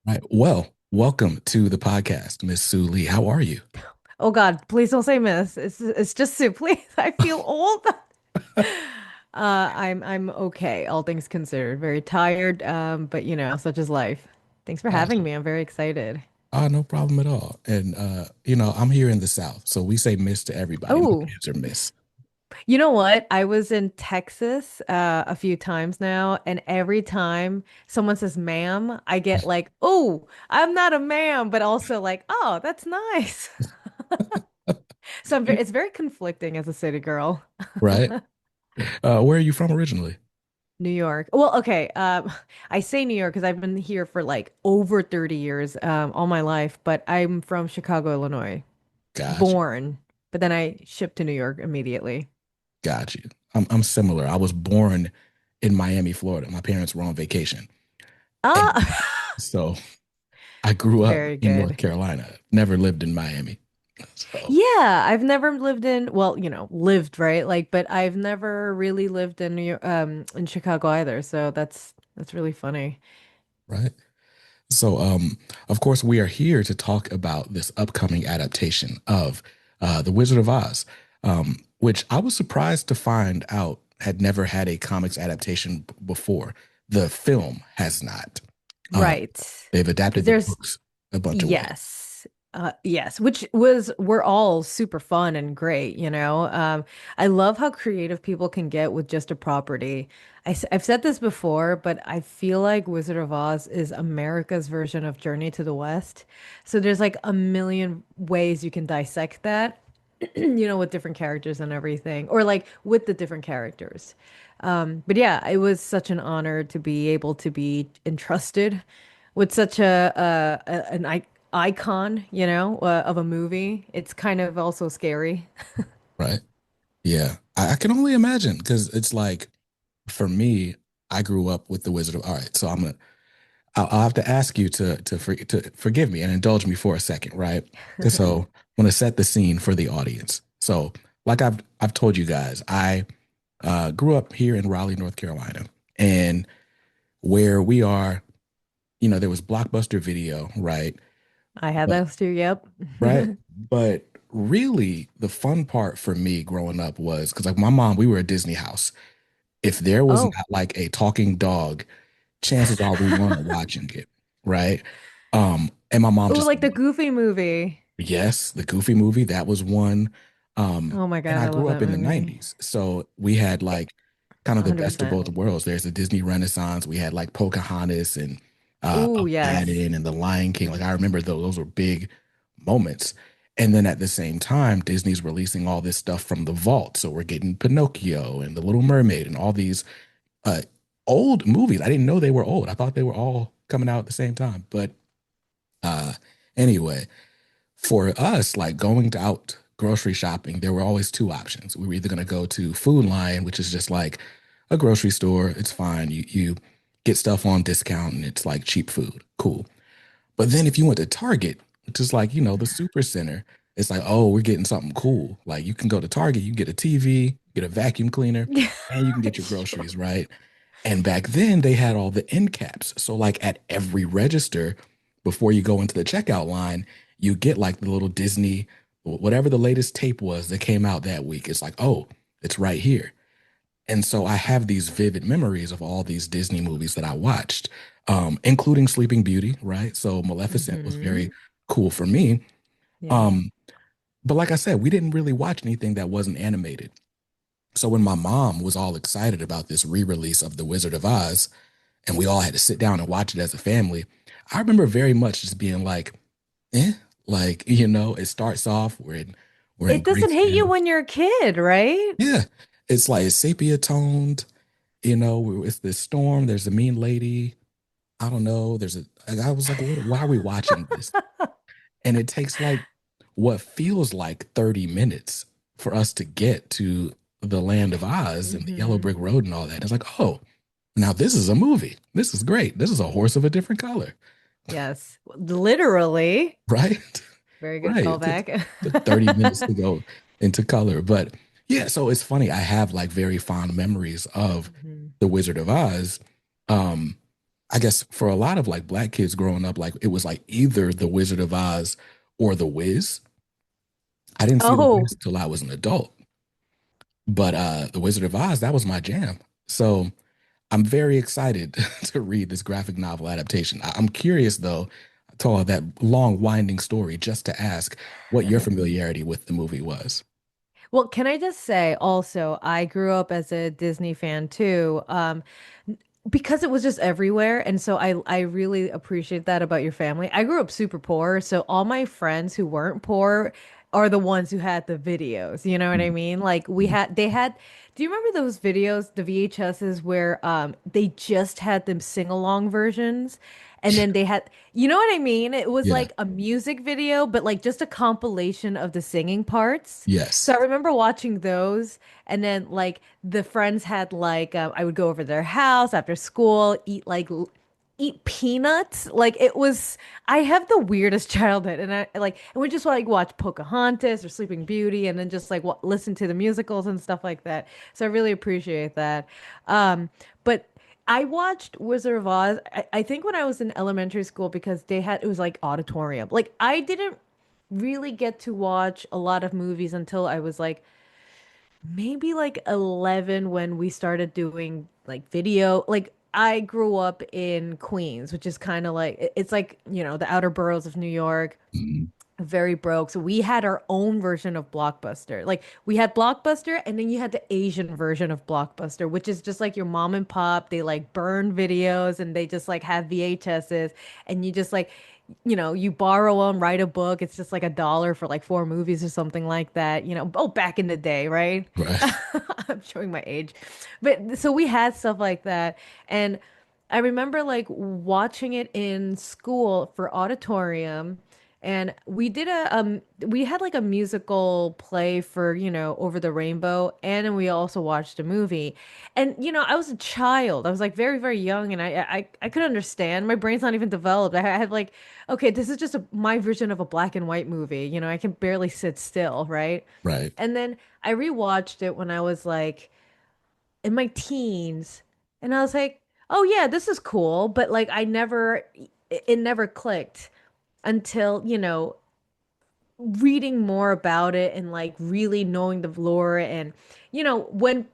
Right. Well, welcome to the podcast, Miss Soo Lee. How are you? Oh God, please don't say miss. It's just Sue, please. I feel old. I'm okay, all things considered. Very tired, but such is life. Thanks for having Awesome. me. I'm very excited. No problem at all. And I'm here in the South, so we say Miss to everybody. My Oh, kids are Miss. you know what? I was in Texas a few times now, and every time someone says ma'am, I get like, oh, I'm not a ma'am, but also like, oh, that's nice. So it's very conflicting as a city girl. Right. Where are you from originally? New York. Well, okay. I say New York because I've been here for like over 30 years, all my life, but I'm from Chicago, Illinois, Got you. born, but then I shipped to New York immediately. Got you. I'm similar. I was born in Miami, Florida. My parents were on vacation. And Ah, so I grew up very in North good. Carolina, never lived in Miami. So, Yeah, I've never lived in, well, lived, right? Like, but I've never really lived in New York, in Chicago either. So that's really funny. right. So, of course, we are here to talk about this upcoming adaptation of The Wizard of Oz, which I was surprised to find out had never had a comics adaptation before. The film has not. Um, Right. they've Because adapted the there's books a bunch of ways. Yes. Yes, which were all super fun and great. I love how creative people can get with just a property. I've said this before, but I feel like Wizard of Oz is America's version of Journey to the West. So there's like a million ways you can dissect that, with different characters and everything, or like with the different characters. But yeah, it was such an honor to be able to be entrusted with such an icon, of a movie. It's kind of also scary. Right. Yeah. I can only imagine because it's like, for me, I grew up with The Wizard of. All right. So I'll have to ask you to forgive me and indulge me for a second, right? So I'm going to set the scene for the audience. So, like I've told you guys, I grew up here in Raleigh, North Carolina, and where we are, there was Blockbuster Video, right? I had But those too, yep. right, but really, the fun part for me growing up was because like my mom, we were a Disney house. If there was Oh. not like a talking dog, chances are we weren't watching it, right? And my mom Oh, just like the Goofy movie. yes, the Goofy movie, that was one. Oh my And God, I I love grew up that in the movie. 90s. So we had like kind of the best of 100%. both worlds. There's the Disney Renaissance. We had like Pocahontas and Oh, yes. Aladdin and The Lion King. Like I remember those were big moments. And then at the same time, Disney's releasing all this stuff from the vault. So we're getting Pinocchio and The Little Mermaid and all these uh old movies. I didn't know they were old. I thought they were all coming out at the same time. But uh anyway, for us, like going out grocery shopping, there were always two options. We were either going to go to Food Lion, which is just like a grocery store. It's fine. You get stuff on discount and it's like cheap food. Cool. But then if you went to Target, which is like, the super center, it's like, oh, we're getting something cool. Like you can go to Target, you can get a TV, get a vacuum cleaner, and you can get your Sure. groceries, right? And back then they had all the end caps. So like at every register, before you go into the checkout line, you get like the little Disney, whatever the latest tape was that came out that week. It's like, oh, it's right here. And so I have these vivid memories of all these Disney movies that I watched, including Sleeping Beauty, right? So Maleficent was very Hmm. cool for me. Yeah. Um, but like I said, we didn't really watch anything that wasn't animated. So when my mom was all excited about this re-release of The Wizard of Oz, and we all had to sit down and watch it as a family, I remember very much just being like, eh, like, it starts off, we're in It doesn't hit you grayscale. when you're a kid, right? Yeah. It's like sepia toned, it's this storm, there's a mean lady. I don't know. I was like, why are we watching this? And it takes like what feels like 30 minutes for us to get to the land of Oz and the yellow Hmm. brick road and all that. It's like, oh, now this is a movie. This is great. This is a horse of a different color, Yes. Literally. right? Very good Right. callback. Took 30 minutes to go into color. But yeah, so it's funny. I have like very fond memories of Mhm. The Wizard of Oz. Um, I guess for a lot of like black kids growing up, like it was like either The Wizard of Oz or The Wiz. I didn't see The Oh, Wiz till I was an adult, but The Wizard of Oz, that was my jam. So I'm very excited to read this graphic novel adaptation. I'm curious though, to all that long winding story, just to ask what your familiarity with the movie was. well, can I just say also, I grew up as a Disney fan too. Because it was just everywhere, and so I really appreciate that about your family. I grew up super poor, so all my friends who weren't poor are the ones who had the videos. You know what I mean? Like we Mhm. had they had do you remember those videos, the VHSs where they just had them sing-along versions? And then they had, you know what I mean? It was Yeah. like a music video, but like just a compilation of the singing parts. So Yes. I remember watching those, and then like the friends had like I would go over to their house after school, eat peanuts. Like it was I have the weirdest childhood, and I would just like watch Pocahontas or Sleeping Beauty, and then just like listen to the musicals and stuff like that. So I really appreciate that. But I watched Wizard of Oz, I think when I was in elementary school because they had it was like auditorium. Like I didn't really get to watch a lot of movies until I was like maybe like 11 when we started doing like video. Like I grew up in Queens, which is kind of like it's like, the outer boroughs of New York, Mhm. very broke. So we had our own version of Blockbuster. Like we had Blockbuster and then you had the Asian version of Blockbuster, which is just like your mom and pop. They like burn videos and they just like have VHSs and you just like, you borrow them, write a book. It's just like $1 for like 4 movies or something like that. Oh, back in the day, right? Right. I'm showing my age. But so we had stuff like that. And I remember like watching it in school for auditorium. And we had like a musical play for, Over the Rainbow, and then we also watched a movie. And I was a child. I was like very, very young, and I could understand. My brain's not even developed. I had like, okay, this is just my version of a black and white movie. I can barely sit still, right? Right. And then I rewatched it when I was like in my teens, and I was like, oh yeah, this is cool, but like it never clicked until, reading more about it and like really knowing the lore. And when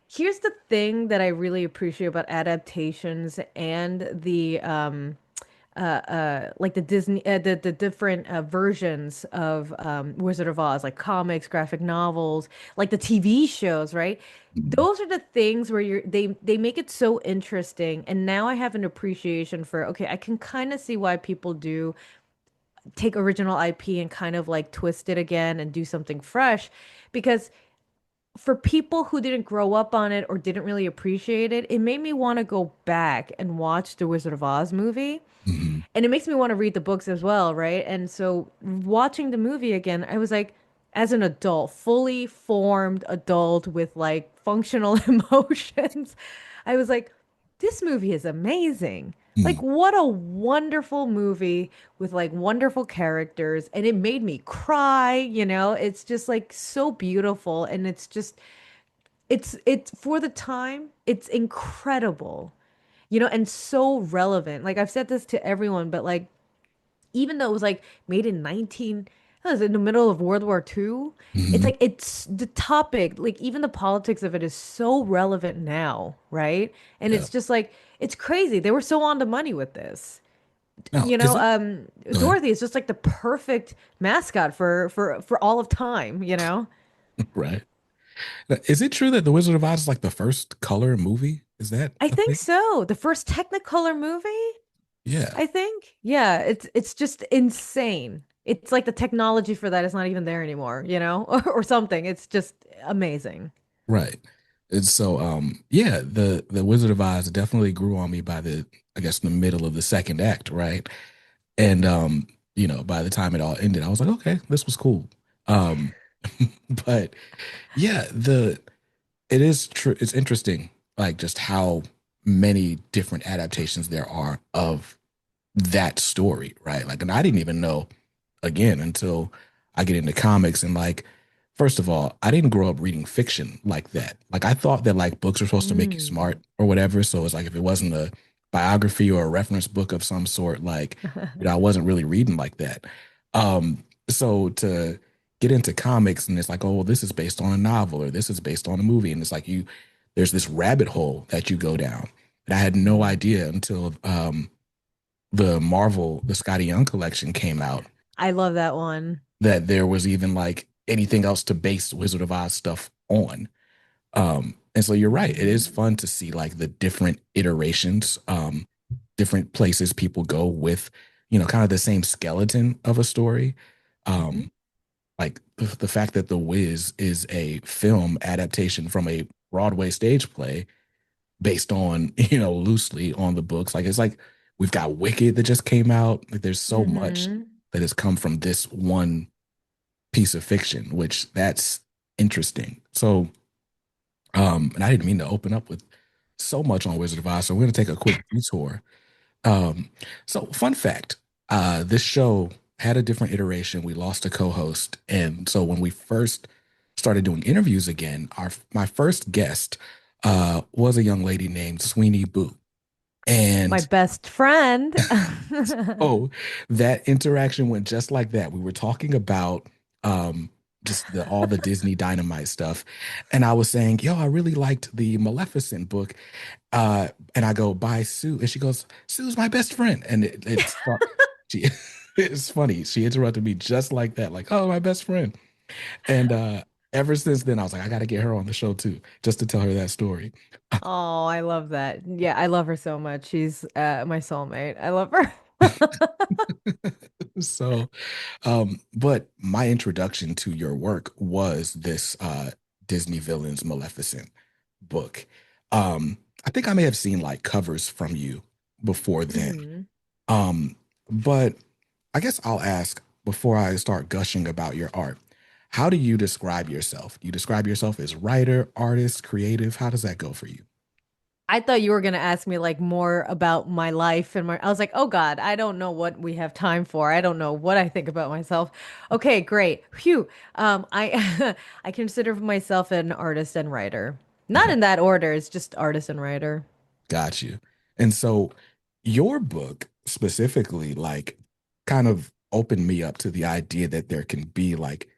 here's the thing that I really appreciate about adaptations and the like the Disney the different versions of Wizard of Oz, like comics, graphic novels, like the TV shows, right? Mhm. Those are the things where they make it so interesting. And now I have an appreciation for, okay, I can kind of see why people do take original IP and kind of like twist it again and do something fresh. Because for people who didn't grow up on it or didn't really appreciate it, it made me want to go back and watch the Wizard of Oz movie. Mhm. And it makes me want to read the books as well, right? And so watching the movie again, I was like, as an adult, fully formed adult with like functional emotions, I was like, this movie is amazing. Like, Mhm. what a wonderful movie with like wonderful characters. And it made me cry, It's just like so beautiful. And it's just, it's for the time, it's incredible, and so relevant. Like, I've said this to everyone, but like, even though it was like made in 19 I was in the middle of World War II, it's Mhm. like it's the topic, like even the politics of it is so relevant now, right? And Yeah. it's just like it's crazy. They were so on the money with this. Now, is it? Go ahead. Dorothy is just like the perfect mascot for all of time. Right. Now, is it true that The Wizard of Oz is like the first color movie? Is that I a think thing? so. The first Technicolor movie, Yeah. I think. Yeah, it's just insane. It's like the technology for that is not even there anymore, or something. It's just amazing. Right. And so, yeah, the Wizard of Oz definitely grew on me by I guess, the middle of the second act, right? And by the time it all ended, I was like, okay, this was cool. Um, but yeah, it is true. It's interesting, like just how many different adaptations there are of that story, right? Like, and I didn't even know again until I get into comics and like, first of all, I didn't grow up reading fiction like that. Like, I thought that like books are supposed to make you Mm. smart or whatever. So it's like if it wasn't a biography or a reference book of some sort. Like, I wasn't really reading like that. So to get into comics and it's like, oh, well, this is based on a novel or this is based on a movie. And it's like there's this rabbit hole that you go down. And I had no Mhm. idea until the Scotty Young collection came out I love that one. that there was even like anything else to base Wizard of Oz stuff on. And so you're right. It is Hmm. fun to see like the different iterations, different places people go with, kind of the same skeleton of a story. Hmm. Um, like the fact that The Wiz is a film adaptation from a Broadway stage play based on, loosely on the books. Like it's like we've got Wicked that just came out. Like there's so much Hmm. that has come from this one piece of fiction, which that's interesting. So, and I didn't mean to open up with so much on Wizard of Oz, so we're going to take a quick detour. Um, so, fun fact: this show had a different iteration. We lost a co-host, and so when we first started doing interviews again, our my first guest was a young lady named Sweeney Boo, My and best friend. oh, that interaction went just like that. We were talking about um just all the Disney Dynamite stuff. And I was saying, yo, I really liked the Maleficent book. And I go, bye, Sue. And she goes, Sue's my best friend. And it's she it's funny. She interrupted me just like that, like, oh, my best friend. And ever since then, I was like, I gotta get her on the show too, just to tell her that story. Oh, I love that. Yeah, I love her so much. She's my soulmate. I love her. So but my introduction to your work was this Disney Villains Maleficent book. I think I may have seen like covers from you before then. Hmm. Um, but I guess I'll ask before I start gushing about your art. How do you describe yourself? Do you describe yourself as writer, artist, creative? How does that go for you? I thought you were gonna ask me like more about my life and my I was like, oh God, I don't know what we have time for. I don't know what I think about myself. Okay, great. Phew. I I consider myself an artist and writer. Not Mhm. in that order, it's just artist and writer. Got you. And so your book specifically, like, kind of opened me up to the idea that there can be like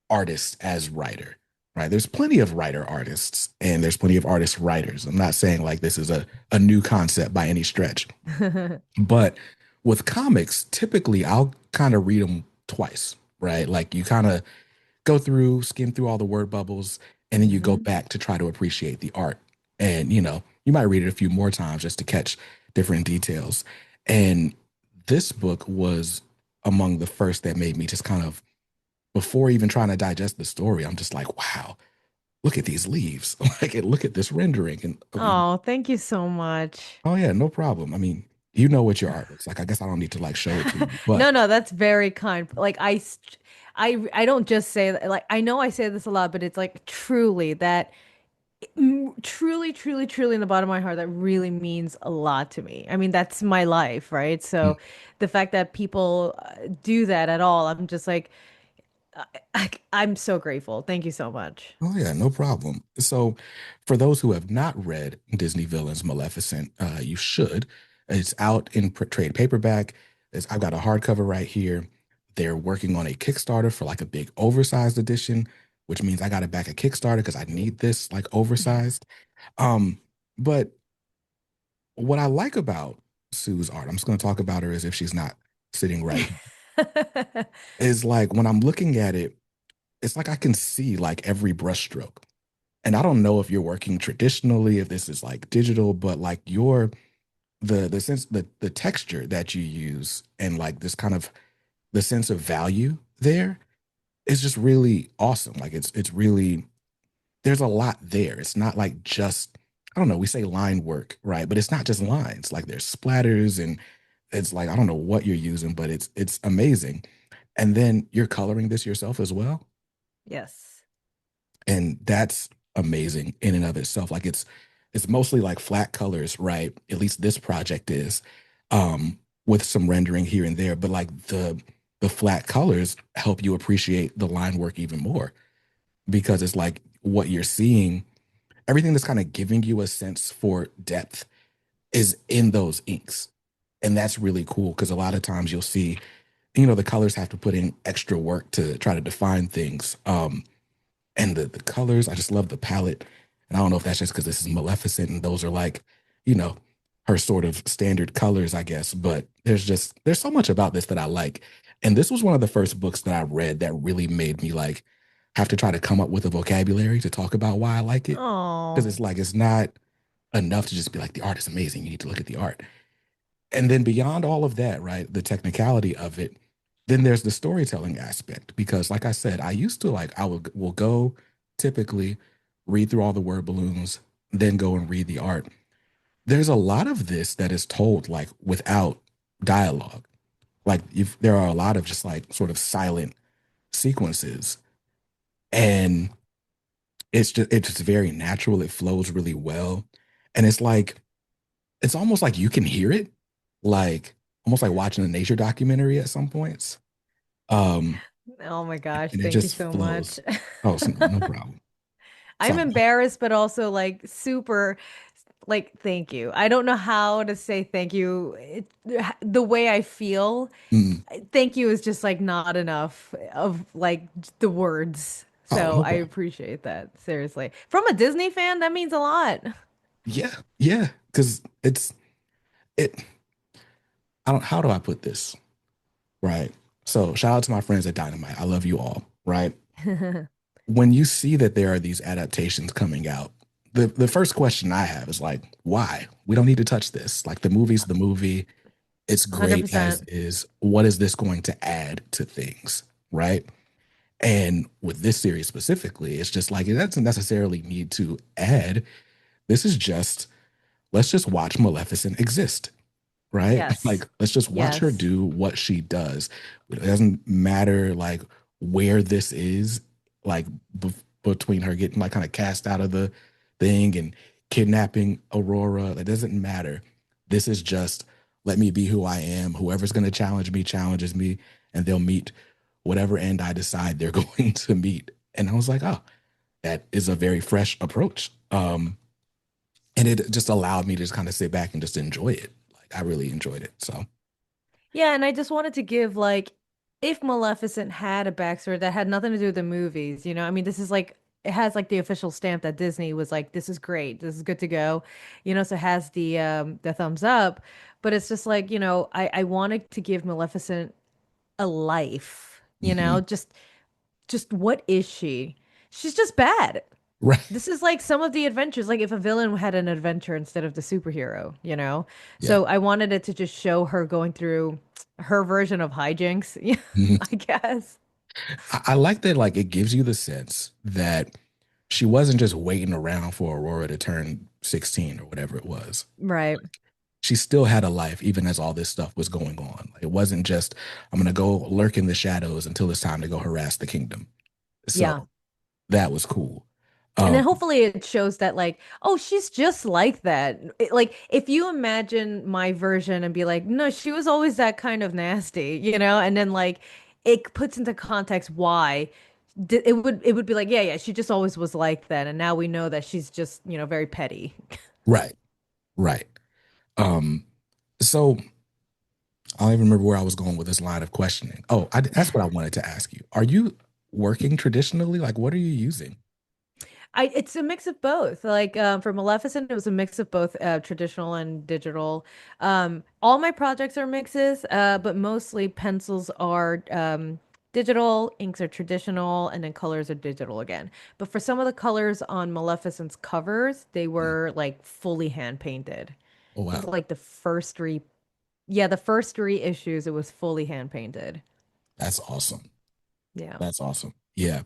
artists as writer, right? There's plenty of writer artists and there's plenty of artist writers. I'm not saying like this is a new concept by any stretch, but with comics, typically I'll kind of read them twice, right? Like you kind of go through, skim through all the word bubbles, and then you go Hmm. back to try to appreciate the art. And you might read it a few more times just to catch different details. And this book was among the first that made me just kind of, before even trying to digest the story, I'm just like, wow, look at these leaves. Like, look at this rendering. And Oh, thank you so much. oh yeah, no problem. I mean, you know what your art looks like. I guess I don't need to like show it to you, but No, no, that's very kind. Like I don't just say that. Like I know I say this a lot, but it's like truly that truly, truly, truly in the bottom of my heart, that really means a lot to me. I mean, that's my life, right? mm, So the fact that people do that at all, I'm just like, I'm so grateful. Thank you so much. oh yeah, no problem. So, for those who have not read Disney Villains Maleficent, you should. It's out in trade paperback. I've got a hardcover right here. They're working on a Kickstarter for like a big oversized edition, which means I got to back a Kickstarter because I need this like oversized. Um, but what I like about Sue's art, I'm just going to talk about her as if she's not sitting right, is like when I'm looking at it, it's like I can see like every brushstroke. And I don't know if you're working traditionally, if this is like digital, but like the sense the texture that you use and like this kind of the sense of value there is just really awesome. Like it's really there's a lot there. It's not like just I don't know, we say line work, right? But it's not just lines. Like there's splatters and it's like I don't know what you're using, but it's amazing. And then you're coloring this yourself as well. Yes. And that's amazing in and of itself. Like it's mostly like flat colors, right? At least this project is, with some rendering here and there. But like the flat colors help you appreciate the line work even more because it's like what you're seeing, everything that's kind of giving you a sense for depth is in those inks. And that's really cool because a lot of times you'll see, the colors have to put in extra work to try to define things. And the colors, I just love the palette. And I don't know if that's just because this is Maleficent and those are like, you know, her sort of standard colors, I guess. But there's so much about this that I like. And this was one of the first books that I read that really made me like have to try to come up with a vocabulary to talk about why I like it. Because Oh, it's like it's not enough to just be like the art is amazing. You need to look at the art. And then beyond all of that, right, the technicality of it, then there's the storytelling aspect. Because like I said, I used to like I will go typically read through all the word balloons, then go and read the art. There's a lot of this that is told like without dialogue. Like if there are a lot of just like sort of silent sequences. And it's just very natural. It flows really well. And it's almost like you can hear it, like almost like watching a nature documentary at some points. Um, oh my gosh, and it thank you just so much. flows. Oh, so no problem. I'm So, embarrassed, but also like super, like, thank you. I don't know how to say thank you. The way I feel, mm, thank you is just like not enough of like the words. oh, So no I problem. appreciate that. Seriously. From a Disney fan, that means a lot. Yeah, yeah, because it. I don't. How do I put this? Right. So, shout out to my friends at Dynamite. I love you all. Right. When you see that there are these adaptations coming out, the first question I have is like, why? We don't need to touch this. Like the movie's the movie. It's great as 100%. is. What is this going to add to things? Right. And with this series specifically, it's just like it doesn't necessarily need to add. This is just let's just watch Maleficent exist, right? Yes. Like let's just watch her Yes. do what she does. It doesn't matter like where this is, like between her getting like kind of cast out of the thing and kidnapping Aurora. It doesn't matter. This is just let me be who I am. Whoever's going to challenge me challenges me, and they'll meet whatever end I decide they're going to meet. And I was like, oh, that is a very fresh approach. And it just allowed me to just kind of sit back and just enjoy it. Like I really enjoyed it. So, Yeah, and I just wanted to give like if Maleficent had a backstory that had nothing to do with the movies, I mean, this is like it has like the official stamp that Disney was like, this is great, this is good to go, so it has the thumbs up, but it's just like, I wanted to give Maleficent a life, mhm. just what is she? She's just bad. Right. This is like some of the adventures, like if a villain had an adventure instead of the superhero, you know? Yeah. So I wanted it to just show her going through her version of hijinks, yeah, Mhm. I guess. I like that, like, it gives you the sense that she wasn't just waiting around for Aurora to turn 16 or whatever it was. Right. She still had a life, even as all this stuff was going on. Like, it wasn't just, I'm going to go lurk in the shadows until it's time to go harass the kingdom. Yeah. So that was cool. And then Um, hopefully it shows that like, oh, she's just like that. Like if you imagine my version and be like, no, she was always that kind of nasty, and then like it puts into context why it would be like, yeah, yeah, she just always was like that, and now we know that she's just, very petty. right, right. Um, so I don't even remember where I was going with this line of questioning. Oh, that's what I wanted to ask you. Are you working traditionally? Like, what are you using? It's a mix of both. Like for Maleficent, it was a mix of both traditional and digital. All my projects are mixes, but mostly pencils are digital, inks are traditional, and then colors are digital again. But for some of the colors on Maleficent's covers, they Mm. were like fully hand painted. Oh, I think wow. like the first three, yeah, the first three issues, it was fully hand painted. That's awesome. Yeah. That's awesome. Yeah.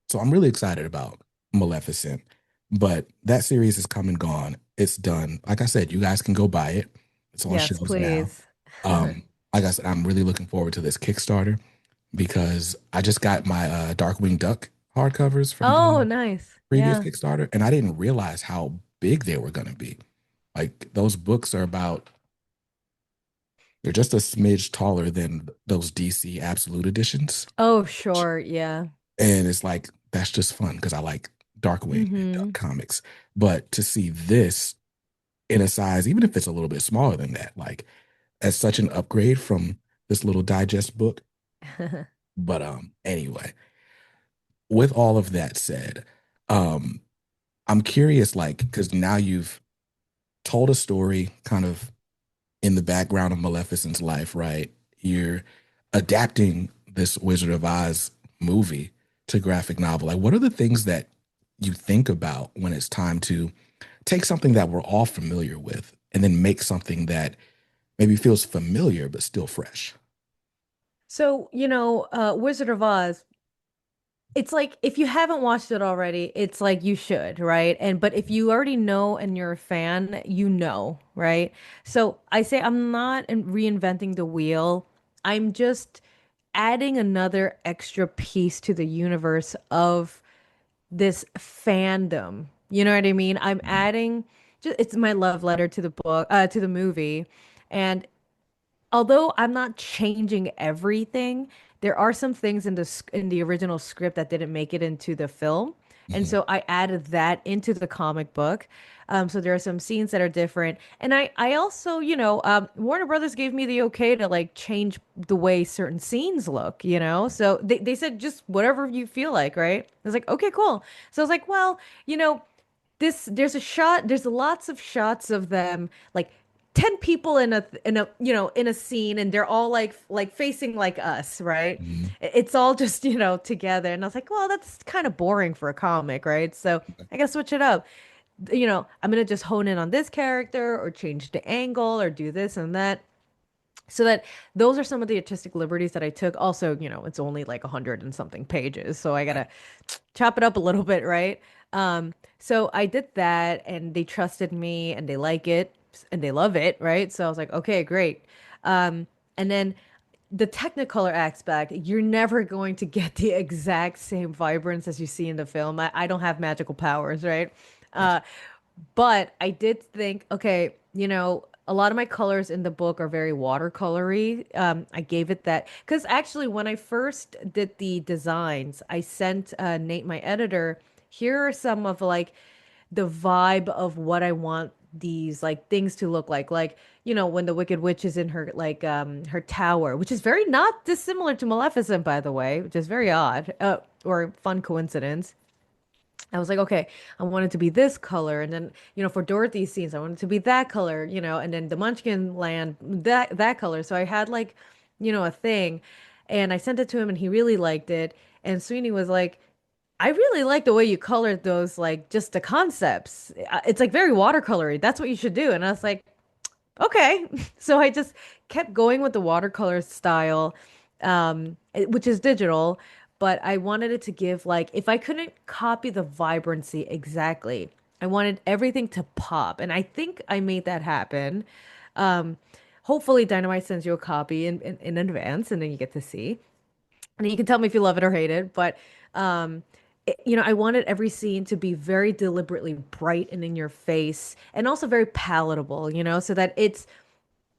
So I'm really excited about Maleficent, but that series is come and gone. It's done. Like I said, you guys can go buy it. It's on Yes, shelves now. please. Like I said, I'm really looking forward to this Kickstarter because I just got my Darkwing Duck hardcovers from Oh, the nice. previous Yeah. Kickstarter, and I didn't realize how big they were going to be. Like those books are about, they're just a smidge taller than those DC Absolute editions. Oh, sure. Yeah. And it's like, that's just fun because I like Darkwing and Duck Mm-hmm. comics. But to see this, in a size, even if it's a little bit smaller than that, like as such an upgrade from this little digest book. But anyway, with all of that said, um I'm curious, like, because now you've told a story kind of in the background of Maleficent's life, right? You're adapting this Wizard of Oz movie to graphic novel. Like, what are the things that you think about when it's time to take something that we're all familiar with and then make something that maybe feels familiar but still fresh? So, Wizard of Oz, it's like if you haven't watched it already, it's like you should, right? And but if you already know and you're a fan, you know, right? So I say I'm not reinventing the wheel. I'm just adding another extra piece to the universe of this fandom. You know what I mean? I'm Mhm. adding just it's my love letter to the book, to the movie. And although I'm not changing everything, there are some things in the original script that didn't make it into the film. And Mhm. so I added that into the comic book. So there are some scenes that are different. And I also, Warner Brothers gave me the okay to like change the way certain scenes look, you know? So they said just whatever you feel like, right? I was like, okay, cool. So I was like, well, you know, there's lots of shots of them like 10 people in a scene and they're all like facing like us, right? Mhm. It's all just together, and I was like, well, that's kind of boring for a comic, right? So I gotta switch it up. I'm gonna just hone in on this character or change the angle or do this and that, so that those are some of the artistic liberties that I took. Also, it's only like 100 and something pages, so I Right. gotta chop it up a little bit, right? So I did that and they trusted me and they like it and they love it, right? So I was like, okay, great. And then the Technicolor aspect, you're never going to get the exact same vibrance as you see in the film. I don't have magical powers, right? Gotcha. Uh, but I did think, okay, a lot of my colors in the book are very watercolory. I gave it that because actually, when I first did the designs, I sent Nate, my editor, here are some of like the vibe of what I want these like things to look like. Like, when the Wicked Witch is in her like her tower, which is very not dissimilar to Maleficent, by the way, which is very odd, or fun coincidence. I was like, okay, I want it to be this color, and then for Dorothy's scenes, I want it to be that color, and then the Munchkin land that color. So I had like, a thing, and I sent it to him, and he really liked it. And Sweeney was like, I really like the way you colored those, like just the concepts. It's like very watercolory. That's what you should do. And I was like, okay. So I just kept going with the watercolor style, which is digital, but I wanted it to give like, if I couldn't copy the vibrancy exactly, I wanted everything to pop. And I think I made that happen. Um, Hopefully Dynamite sends you a copy in advance and then you get to see. And you can tell me if you love it or hate it, but I wanted every scene to be very deliberately bright and in your face and also very palatable, so that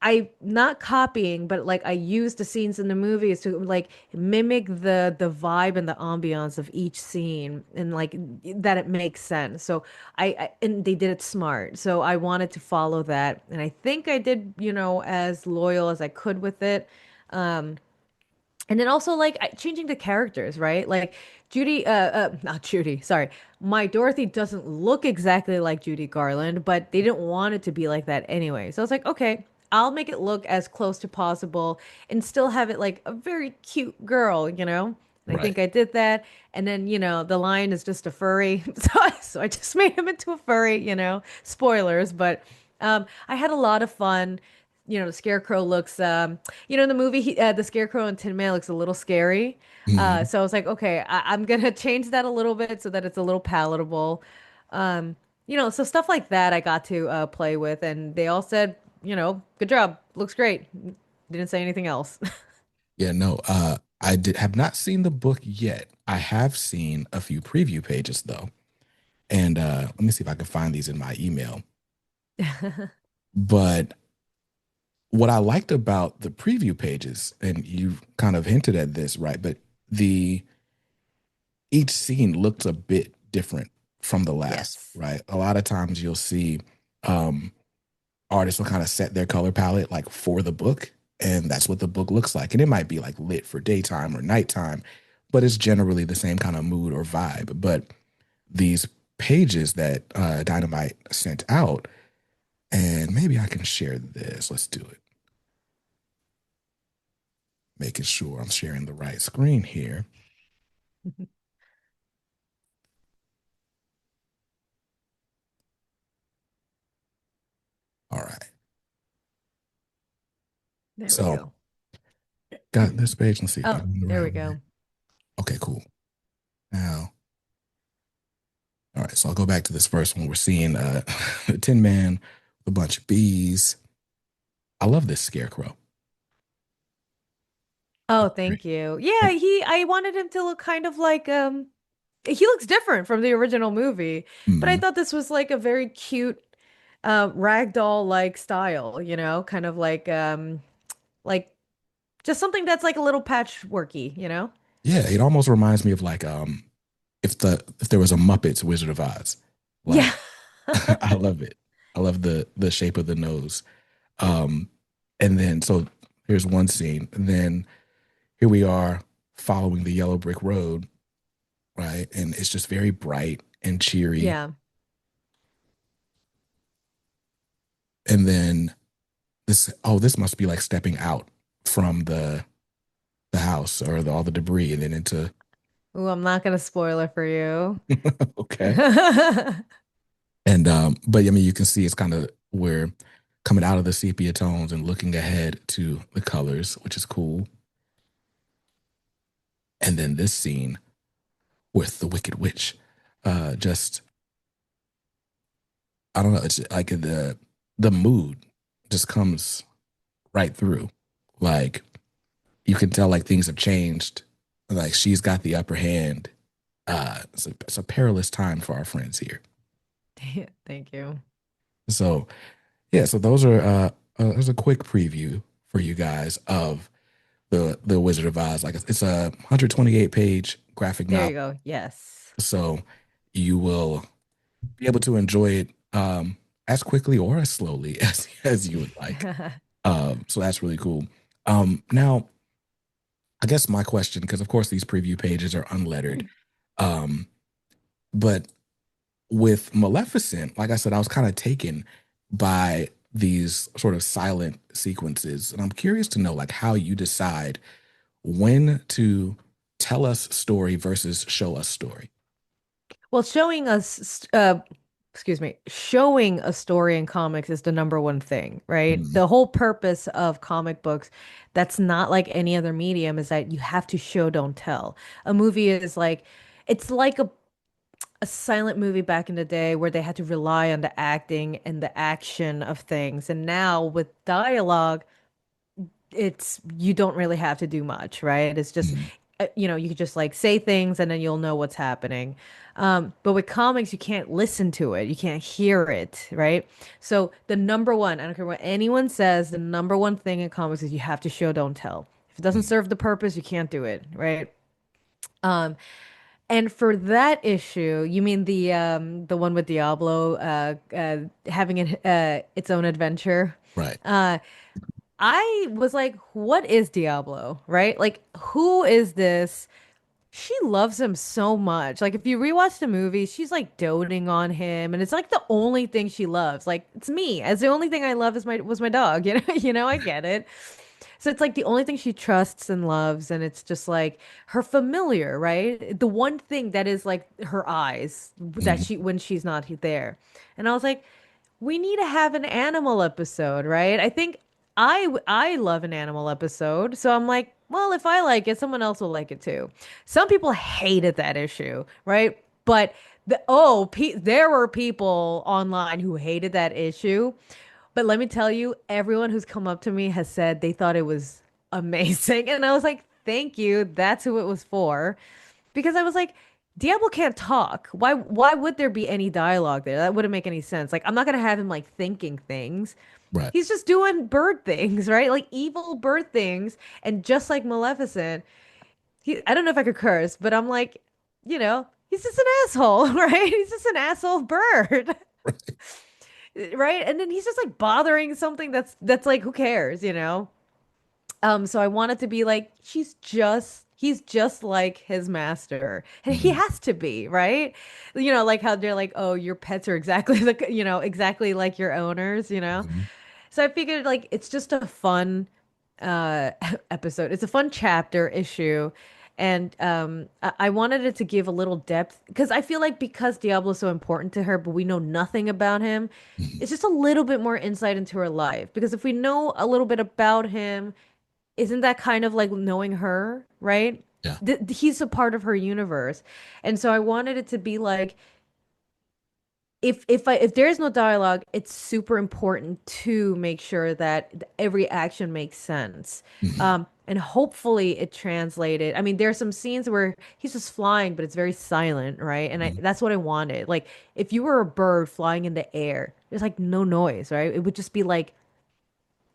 I not copying, but like I use the scenes in the movies to like mimic the vibe and the ambiance of each scene and like that it makes sense. So and they did it smart. So I wanted to follow that, and I think I did, as loyal as I could with it. Um, and then also like changing the characters, right? Like not Judy, sorry. My Dorothy doesn't look exactly like Judy Garland, but they didn't want it to be like that anyway. So I was like, okay, I'll make it look as close to possible and still have it like a very cute girl. And I Right. think I did that. And then, the lion is just a furry. So I just made him into a furry, spoilers, but I had a lot of fun. The Scarecrow looks, in the movie, the Scarecrow in Tin Man looks a little scary. Mhm. So I was like, okay, I'm gonna change that a little bit so that it's a little palatable. So stuff like that I got to play with, and they all said, good job, looks great. Didn't say anything else. Yeah, no, I did have not seen the book yet. I have seen a few preview pages though. And let me see if I can find these in my email. But what I liked about the preview pages, and you kind of hinted at this, right? But the each scene looked a bit different from the last, Yes. right? A lot of times you'll see, um, artists will kind of set their color palette like for the book, and that's what the book looks like. And it might be like lit for daytime or nighttime, but it's generally the same kind of mood or vibe. But these pages that Dynamite sent out, and maybe I can share this. Let's do it. Making sure I'm sharing the right screen here. All right. There we So go. got this page. Let's see if Oh, I'm in the there right we way. go. Okay, cool. Now, all right. So I'll go back to this first one. We're seeing the Tin Man with a bunch of bees. I love this scarecrow. Oh, thank you. Yeah, I wanted him to look kind of like he looks different from the original movie, but I Mm, thought this was like a very cute ragdoll like style, kind of like just something that's like a little patchworky, you know? yeah, it almost reminds me of like if there was a Muppets Wizard of Oz. Like Yeah. I love it. I love the shape of the nose. Um, and then so here's one scene, and then here we are following the yellow brick road, right? And it's just very bright and cheery. Yeah. And then this must be like stepping out from the house or all the debris and then into Ooh, I'm not gonna spoil it for you. okay. And but I mean you can see it's kind of we're coming out of the sepia tones and looking ahead to the colors, which is cool. And then this scene with the Wicked Witch, just I don't know, it's like the mood just comes right through. Like you can tell like things have changed. Like she's got the upper hand. It's a perilous time for our friends here. Thank you. So yeah, so those are there's a quick preview for you guys of the Wizard of Oz. Like it's a 128 page graphic There you novel, go. Yes. so you will be able to enjoy it as quickly or as slowly as you would like. So that's really cool. Now I guess my question, because of course these preview pages are unlettered, um, but with Maleficent, like I said, I was kind of taken by these sort of silent sequences, and I'm curious to know like how you decide when to tell us story versus show us story. Well, excuse me, showing a story in comics is the number one thing, right? Mhm. The whole purpose of comic books, that's not like any other medium, is that you have to show, don't tell. A movie is like, it's like a silent movie back in the day where they had to rely on the acting and the action of things. And now with dialogue, it's you don't really have to do much, right? It's just Mhm. you could just like say things and then you'll know what's happening. But with comics, you can't listen to it, you can't hear it, right? So the number one, I don't care what anyone says, the number one thing in comics is you have to show, don't tell. If it doesn't Mhm. serve the purpose, you can't do it, right? Um, and for that issue, you mean the one with Diablo having its own adventure? Right. Uh, I was like, what is Diablo, right? Like, who is this? She loves him so much. Like, if you rewatch the movie, she's like doting on him, and it's like the only thing she loves. Like, it's me. As the only thing I love is my dog. I get it. So it's like the only thing she trusts and loves, and it's just like her familiar, right? The one thing that is like her eyes that Mhm. she when she's not there. And I was like, we need to have an animal episode, right? I think I love an animal episode, so I'm like, well, if I like it, someone else will like it too. Some people hated that issue, right? But there were people online who hated that issue. But let me tell you, everyone who's come up to me has said they thought it was amazing. And I was like, thank you. That's who it was for. Because I was like, Diablo can't talk. Why would there be any dialogue there? That wouldn't make any sense. Like, I'm not gonna have him like thinking things. Right. He's just doing bird things, right? Like evil bird things. And just like Maleficent, I don't know if I could curse, but I'm like, he's just an asshole, right? He's just an asshole bird. right? And then he's just like bothering something that's like, who cares, you know? So I want it to be like he's just like his master. And he Mhm. has to be, right? You know, like how they're like, oh, your pets are exactly the, exactly like your owners, you know? Mhm. So I figured like it's just a fun uh episode. It's a fun chapter issue. And I wanted it to give a little depth because I feel like because Diablo's so important to her, but we know nothing about him, Mhm. it's just a little bit more insight into her life. Because if we know a little bit about him, isn't that kind of like knowing her, right? Yeah. He's a part of her universe. And so I wanted it to be like if there is no dialogue, it's super important to make sure that every action makes sense. Mhm. And hopefully it translated. I mean, there are some scenes where he's just flying, but it's very silent, right? And Mhm. that's what I wanted. Like if you were a bird flying in the air, there's like no noise, right? It would just be like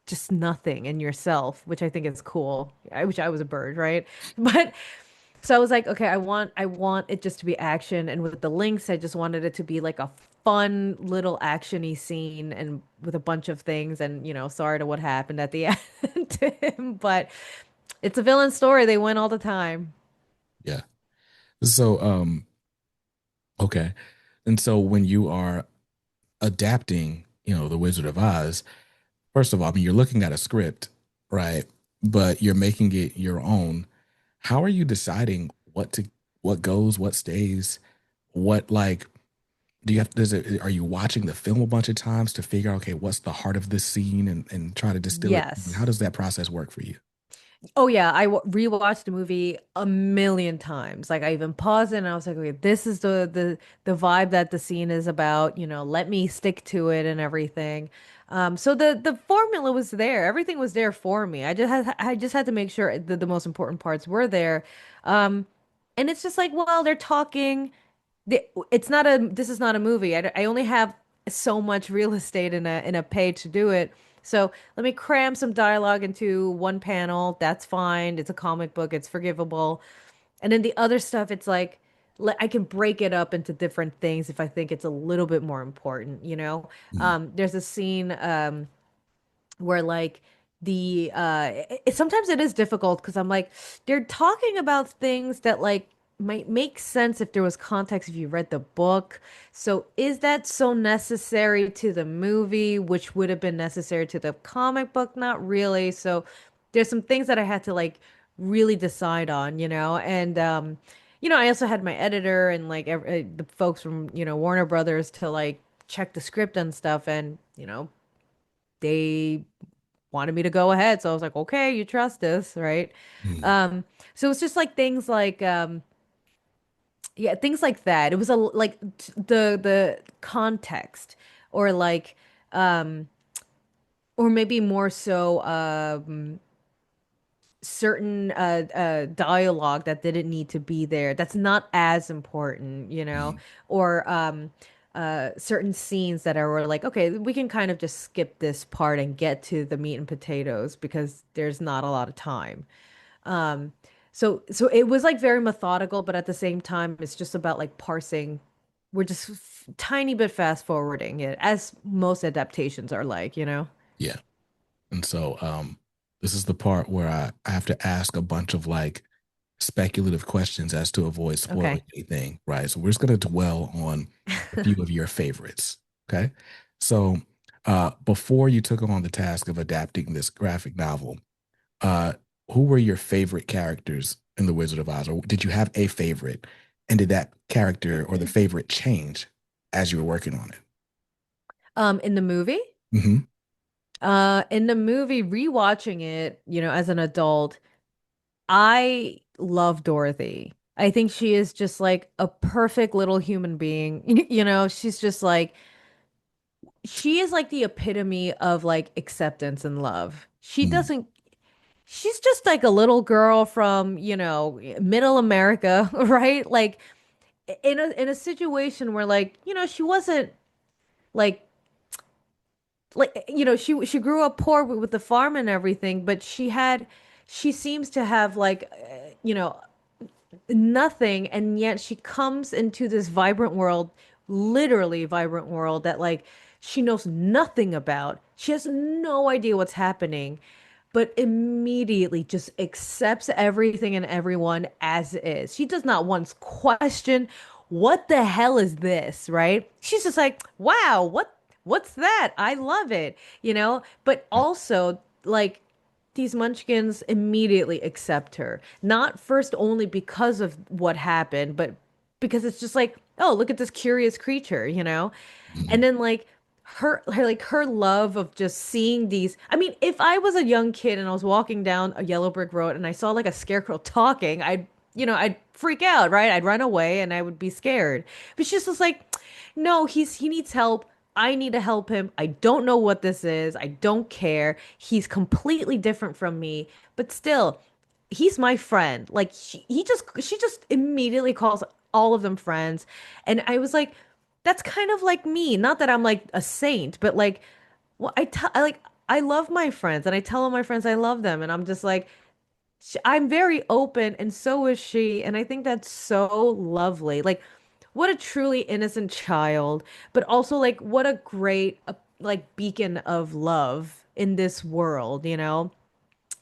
just nothing in yourself, which I think is cool. I wish I was a bird, right? But so I was like, okay, I want it just to be action, and with the links, I just wanted it to be like a fun little actiony scene and with a bunch of things and sorry to what happened at the end to him, but it's a villain story. They win all the time. Yeah. So, okay. And so when you are adapting, The Wizard of Oz, first of all, I mean, you're looking at a script, right? But you're making it your own. How are you deciding what goes, what stays, what like do you have are you watching the film a bunch of times to figure out, okay, what's the heart of this scene and try to distill it? How Yes. does that process work for you? Oh yeah, rewatched the movie a million times. Like I even paused it and I was like, okay, this is the vibe that the scene is about. Let me stick to it and everything. So the formula was there. Everything was there for me. I just had to make sure that the most important parts were there. Um, and it's just like, well, they're talking. It's not a this is not a movie. I only have so much real estate in a page to do it. So let me cram some dialogue into one panel. That's fine. It's a comic book. It's forgivable. And then the other stuff, it's like I can break it up into different things if I think it's a little bit more important, you know? Mhm. There's a scene where like sometimes it is difficult because I'm like they're talking about things that like might make sense if there was context if you read the book. So is that so necessary to the movie, which would have been necessary to the comic book? Not really. So there's some things that I had to like really decide on, and I also had my editor and like the folks from Warner Brothers to like check the script and stuff, and they wanted me to go ahead. So I was like, okay, you trust us, right? Mhm. Um, so it's just like things like yeah, things like that. It was like the context or like um or maybe more so certain dialogue that didn't need to be there. That's not as important, Mhm. or certain scenes that are like, okay, we can kind of just skip this part and get to the meat and potatoes because there's not a lot of time. Um, so it was like very methodical, but at the same time, it's just about like parsing. We're just tiny bit fast forwarding it, as most adaptations are like. Yeah. And so this is the part where I have to ask a bunch of like speculative questions as to avoid spoiling Okay. anything, right? So we're just going to dwell on a few of your favorites. Okay. So before you took on the task of adapting this graphic novel, uh, who were your favorite characters in The Wizard of Oz? Or did you have a favorite? And did that character or the favorite change as you were working on it? In the movie? Hmm. In the movie, rewatching it, as an adult, I love Dorothy. I think she is just like a perfect little human being. She's just like she is like the epitome of like acceptance and love. She's just like a little girl from, middle America, right? Like in a situation where like, she wasn't like she grew up poor with the farm and everything, but she seems to have like nothing, and yet she comes into this vibrant world, literally vibrant world that like she knows nothing about. She has no idea what's happening, but immediately just accepts everything and everyone as is. She does not once question, what the hell is this, right? She's just like, wow, what's that? I love it, you know? But Right. also, like, these munchkins immediately accept her. Not first only because of what happened, but because it's just like, oh, look at this curious creature, you know? And Mhm. then like her love of just seeing these. I mean, if I was a young kid and I was walking down a yellow brick road and I saw like a scarecrow talking, I'd freak out, right? I'd run away and I would be scared. But she's just like, no, he needs help. I need to help him. I don't know what this is. I don't care. He's completely different from me, but still, he's my friend. Like she just immediately calls all of them friends. And I was like, that's kind of like me. Not that I'm like a saint, but like, well, I love my friends and I tell all my friends I love them. And I'm just like, I'm very open and so is she. And I think that's so lovely. Like, what a truly innocent child, but also like what a great like beacon of love in this world, you know?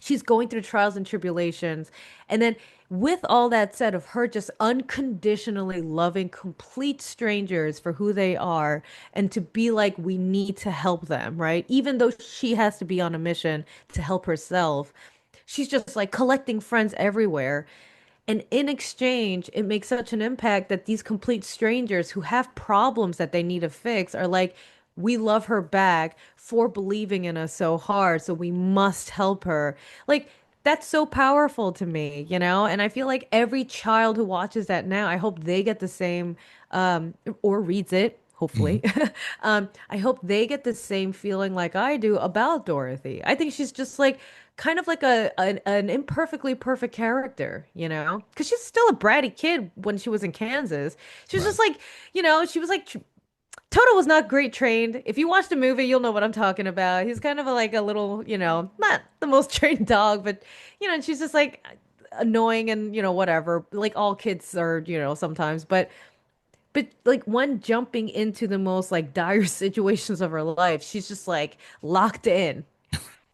She's going through trials and tribulations. And then, with all that said, of her just unconditionally loving complete strangers for who they are, and to be like, we need to help them, right? Even though she has to be on a mission to help herself, she's just like collecting friends everywhere. And in exchange, it makes such an impact that these complete strangers who have problems that they need to fix are like, we love her back for believing in us so hard, so we must help her. Like, that's so powerful to me, you know? And I feel like every child who watches that now, I hope they get the same, or reads it, hopefully. Mhm. I hope they get the same feeling like I do about Dorothy. I think she's just like kind of like an imperfectly perfect character, you know? Because she's still a bratty kid when she was in Kansas. She was Right. just like, she was like Toto was not great trained. If you watch the movie, you'll know what I'm talking about. He's kind of like a little, not the most trained dog, but and she's just like annoying and whatever. Like all kids are, sometimes, but like one jumping into the most like dire situations of her life, she's just like locked in.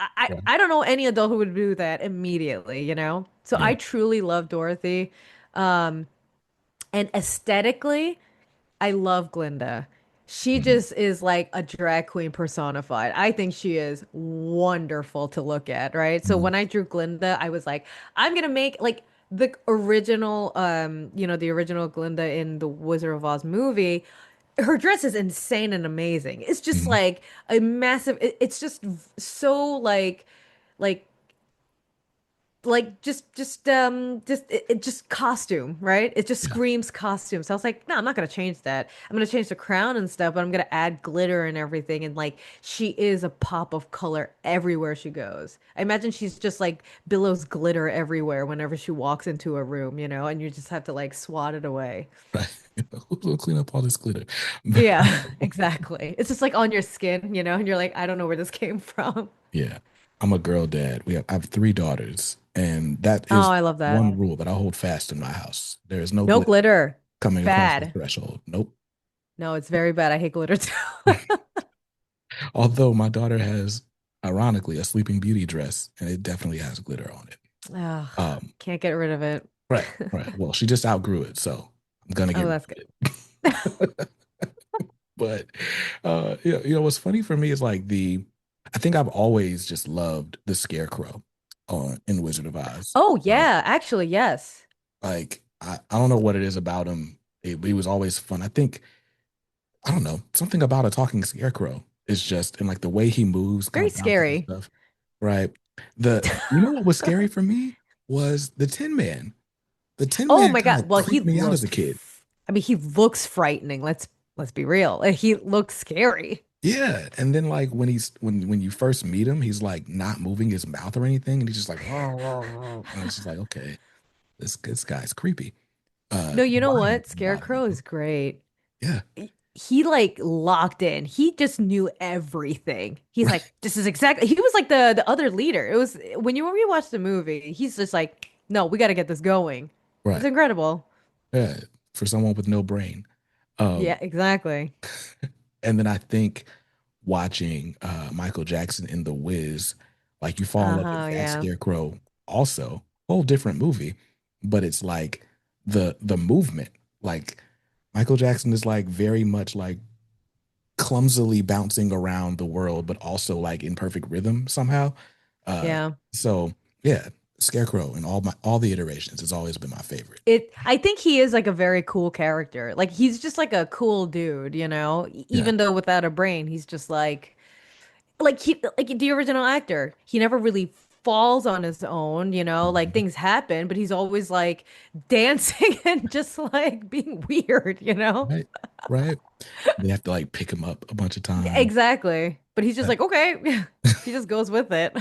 Yeah. I don't know any adult who would do that immediately, you know? So Yeah. I truly love Dorothy. Um, and aesthetically, I love Glinda. She Mhm. just is like a drag queen personified. I think she is wonderful to look at, right? So Mhm. when I drew Glinda, I was like, I'm gonna make like the original, the original Glinda in the Wizard of Oz movie. Her dress is insane and amazing. It's just Mhm. like a massive, it's just so like just it just costume, right? It just Yeah. screams costume. So I was like, no, I'm not gonna change that. I'm gonna change the crown and stuff, but I'm gonna add glitter and everything. And like she is a pop of color everywhere she goes. I imagine she's just like billows glitter everywhere whenever she walks into a room, and you just have to like swat it away. Right. Who's gonna clean up all this glitter? Yeah, exactly. It's just like on your skin, and you're like, I don't know where this came from. Yeah. I'm a girl dad. I have three daughters, and that Oh, is I love that. one rule that I hold fast in my house. There is no No glitter glitter. coming across the Bad. threshold. Nope. No, it's very bad. I hate glitter too. Although my daughter has, ironically, a Sleeping Beauty dress, and it definitely has glitter on it. Ugh, Um, can't get rid of it. right, right. Well, she just outgrew it, so I'm gonna Oh, get rid that's good. of it. But what's funny for me is like I think I've always just loved the Scarecrow on in Wizard of Oz. Oh, yeah, actually, yes. Like I don't know what it is about him. He was always fun. I don't know, something about a talking scarecrow is just and like the way he moves, kind Very of bounces and scary. stuff. Right. What was scary for me was the Tin Man. The Tin Oh Man my kind God. of Well, creeped me out as a kid. I mean, he looks frightening. Let's be real. He looks scary. Yeah. And then like when you first meet him, he's like not moving his mouth or anything, and he's just like, "Rah, rah, rah." And it's just like, okay, this guy's creepy. No, you know Ryan what? from Bottom. Scarecrow is great. Yeah. He like locked in. He just knew everything. He's like, this is exactly. He was like the other leader. It was when you rewatch the movie. He's just like, no, we got to get this going. It's Right. incredible. Yeah. For someone with no brain. Yeah, Um, exactly. and then I think watching Michael Jackson in The Wiz, like you fall in love with that Yeah. Scarecrow also, whole different movie, but it's like the movement, like Michael Jackson is like very much like clumsily bouncing around the world, but also like in perfect rhythm somehow. Yeah. So yeah, Scarecrow and all the iterations has always been my favorite. I think he is like a very cool character. Like he's just like a cool dude, you know? Yeah, Even though without a brain, he's just like he like the original actor. He never really falls on his own, you know? Like mhm. things happen, but he's always like dancing and just like being weird, you know? Right, right. They have to like pick him up a bunch of times. Exactly. But he's just Yeah. like, okay. He just goes with it.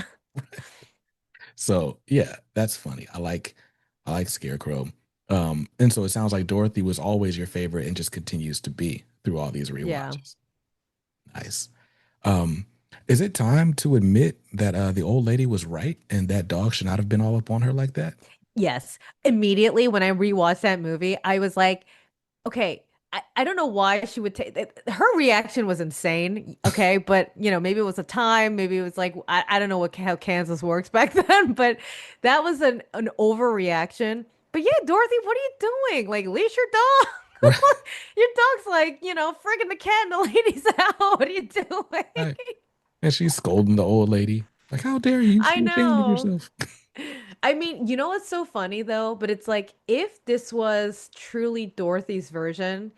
So yeah, that's funny. I like Scarecrow. And so it sounds like Dorothy was always your favorite and just continues to be through all these Yeah. rewatches. Nice. Um, is it time to admit that the old lady was right and that dog should not have been all up on her like that? Yes. Immediately when I rewatched that movie, I was like, okay, I don't know why she would take her reaction was insane. Okay, but you know, maybe it was a time, maybe it was like I don't know how Kansas works back then, but that was an overreaction. But yeah, Dorothy, what are you doing? Like, leash your dog. Right, Your dog's like, you know, frigging the cat and the lady's out. What are you doing? right. And she's scolding the old lady. Like, how dare you? You I should be ashamed of know. yourself. I mean, you know what's so funny though? But it's like if this was truly Dorothy's version,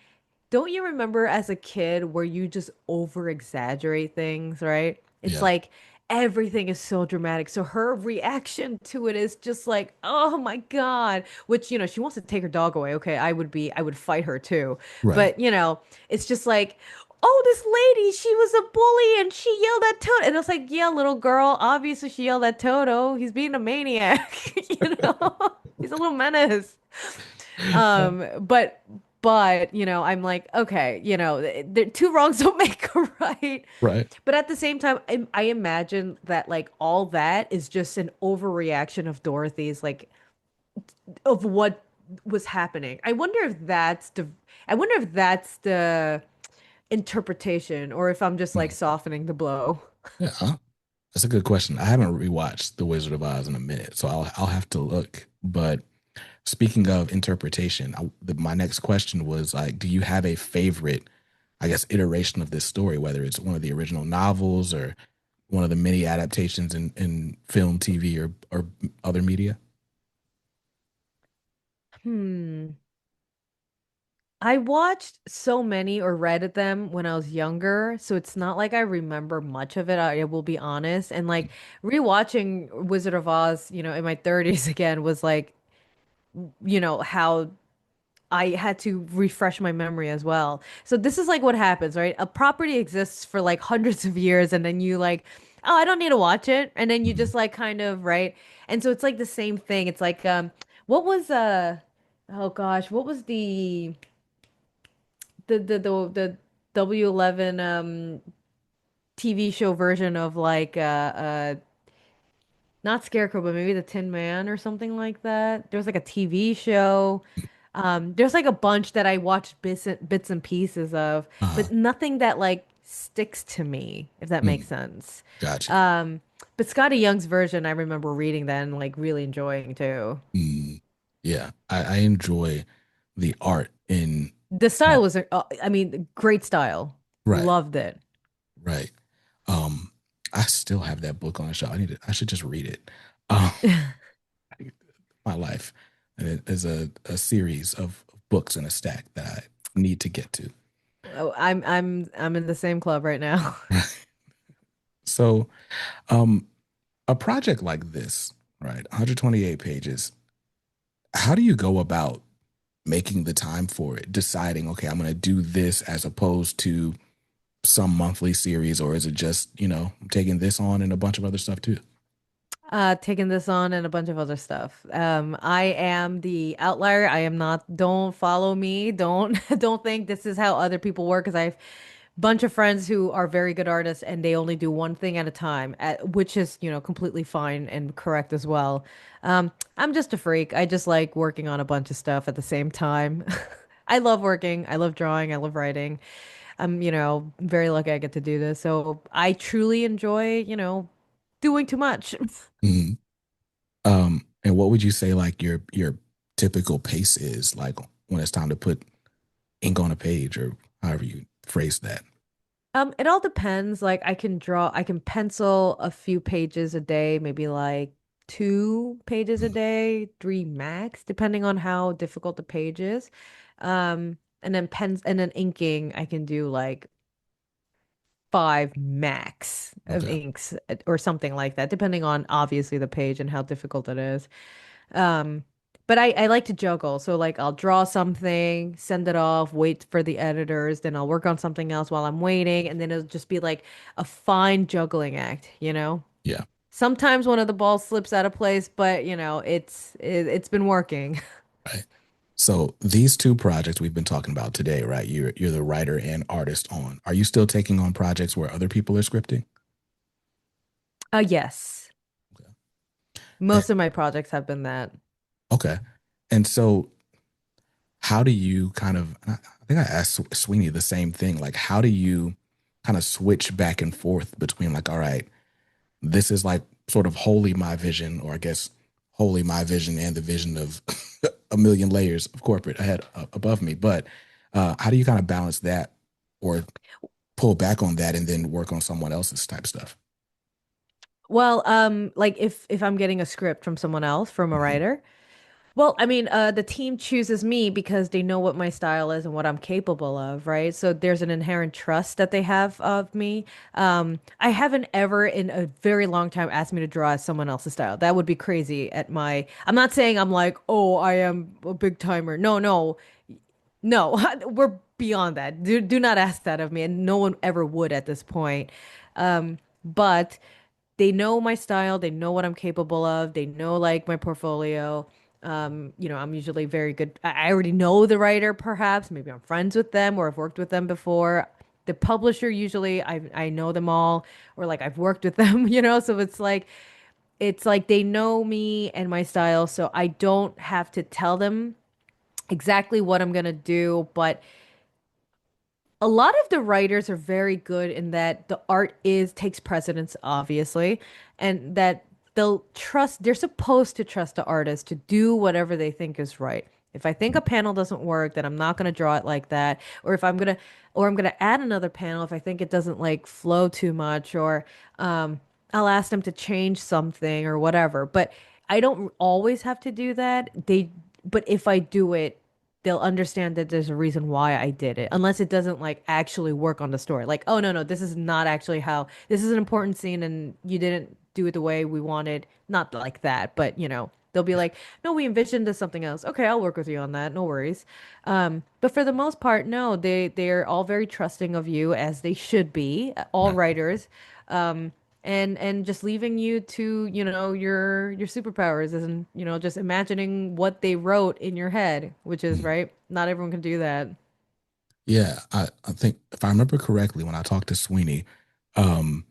don't you remember as a kid where you just over exaggerate things, right? It's Yeah, like everything is so dramatic. So her reaction to it is just like, oh my God, which, you know, she wants to take her dog away. Okay, I would fight her too. right, But, you know, it's just like, oh, this lady, she was a bully and she yelled at Toto. And it's like, yeah, little girl, obviously she yelled at Toto. He's being a maniac, you know? He's a little menace. But you know, I'm like, okay, you know, two wrongs don't make a right. right. But at the same time, I imagine that like all that is just an overreaction of Dorothy's like of what was happening. I wonder if that's the interpretation or if I'm just like Hmm. softening the blow. Yeah, that's a good question. I haven't rewatched The Wizard of Oz in a minute, so I'll have to look. But speaking of interpretation, my next question was like, do you have a favorite, I guess, iteration of this story, whether it's one of the original novels or one of the many adaptations in film, TV, or other media? Hmm. I watched so many or read them when I was younger, so it's not like I remember much of it. I will be honest. And like rewatching Wizard of Oz, you know, in my 30s again was like, you know, how I had to refresh my memory as well. So this is like what happens, right? A property exists for like hundreds of years and then you like, oh, I don't need to watch it. And then you Mhm. just like kind of, right? And so it's like the same thing. It's like what was oh gosh, what was the W11 TV show version of like not Scarecrow, but maybe the Tin Man or something like that. There was like a TV show. There's like a bunch that I watched bits and pieces of, Uh, but nothing that like sticks to me, if that makes mm, sense. gotcha. Um, but Scotty Young's version, I remember reading that and like really enjoying too. Mm, yeah, I enjoy the art in The that. style was, I mean, great style. Right, Loved it. right. Um, I still have that book on the shelf. I should just read it. My life. And it is a series of books in a stack that I need to get to. Oh, I'm in the same club right now. So, um, a project like this, right? 128 pages. How do you go about making the time for it? Deciding, okay, I'm going to do this as opposed to some monthly series, or is it just, I'm taking this on and a bunch of other stuff too? Taking this on and a bunch of other stuff. I am the outlier. I am not, don't follow me. Don't don't think this is how other people work because I've bunch of friends who are very good artists and they only do one thing at a time, which is, you know, completely fine and correct as well. I'm just a freak. I just like working on a bunch of stuff at the same time. I love working. I love drawing. I love writing. I'm, very lucky I get to do this. So I truly enjoy, doing too much. Mhm. And what would you say like your typical pace is like when it's time to put ink on a page or however you phrase that? It all depends. Like I can pencil a few pages a day, maybe like 2 pages a Mm, day, three max, depending on how difficult the page is. And then inking, I can do like 5 max of okay. inks or something like that, depending on obviously the page and how difficult it is. Um, but I like to juggle. So like I'll draw something, send it off, wait for the editors, then I'll work on something else while I'm waiting, and then it'll just be like a fine juggling act, you know? Yeah. Sometimes one of the balls slips out of place, but it's been working. Right. So these two projects we've been talking about today, right? You're the writer and artist on. Are you still taking on projects where other people are scripting? Yes. Okay. And, Most of my projects have been that. okay. And so how do you kind of I think I asked Sweeney the same thing. Like how do you kind of switch back and forth between like, all right, this is like sort of wholly my vision, or I guess wholly my vision and the vision of a million layers of corporate ahead above me. But how do you kind of balance that or pull back on that and then work on someone else's type stuff? Well, like if I'm getting a script from someone else, from a Mhm. writer. Well, I mean, the team chooses me because they know what my style is and what I'm capable of, right? So there's an inherent trust that they have of me. I haven't ever in a very long time asked me to draw someone else's style. That would be crazy at my, I'm not saying I'm like, oh, I am a big timer. No, no, no, we're beyond that. Do not ask that of me, and no one ever would at this point. But they know my style, they know what I'm capable of, they know like my portfolio. I'm usually very good. I already know the writer, perhaps. Maybe I'm friends with them or I've worked with them before. The publisher, usually I know them all, or like I've worked with them, so it's like they know me and my style, so I don't have to tell them exactly what I'm gonna do, but a lot of the writers are very good in that the art is takes precedence, obviously, and that they're supposed to trust the artist to do whatever they think is right. If I think a panel doesn't work, then I'm not going to draw it like that. Or I'm gonna add another panel if I think it doesn't like flow too much, or um, I'll ask them to change something or whatever. But I don't always have to do that. But if I do it, they'll understand that there's a reason why I did it, unless it doesn't like actually work on the story. Like, oh no, no, this is not actually how this is an important scene and you didn't do it the way we wanted. Not like that, but they'll be like, no, we envisioned this something else. Okay, I'll work with you on that. No worries. But for the most part, no, they're all very trusting of you as they should be, all Right. writers. Um, and just leaving you to your superpowers and just imagining what they wrote in your head, which is Mhm. right, not everyone can do that. Yeah, I think if I remember correctly, when I talked to Sweeney, um,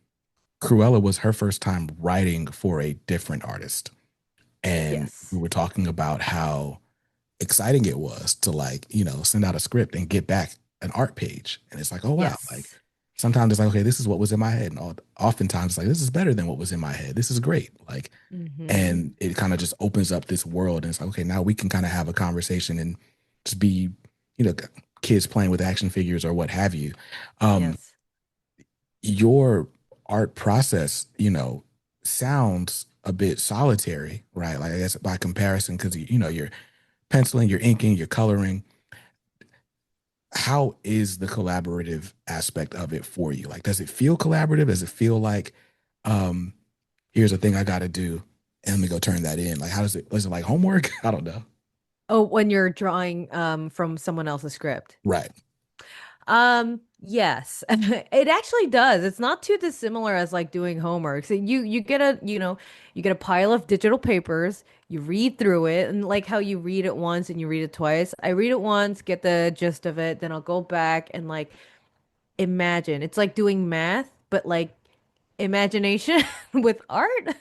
Cruella was her first time writing for a different artist. And we Yes, were talking about how exciting it was to like, send out a script and get back an art page. And it's like, oh wow, like yes. sometimes it's like, okay, this is what was in my head. And oftentimes it's like, this is better than what was in my head. This is great. Like, Mm-hmm. and it kind of just opens up this world. And it's like, okay, now we can kind of have a conversation and just be, you know, kids playing with action figures or what have you. Um, Yes. your art process, sounds a bit solitary, right? Like I guess by comparison, because you're penciling, you're inking, you're coloring. How is the collaborative aspect of it for you? Like, does it feel collaborative? Does it feel like, um, here's a thing I got to do, and let me go turn that in? Like, how does it? Is it like homework? I don't know. Oh, when you're drawing from someone else's script. Right. Yes. It actually does. It's not too dissimilar as like doing homework. So you get you get a pile of digital papers, you read through it, and like how you read it once and you read it twice. I read it once, get the gist of it, then I'll go back and like imagine. It's like doing math, but like imagination with art.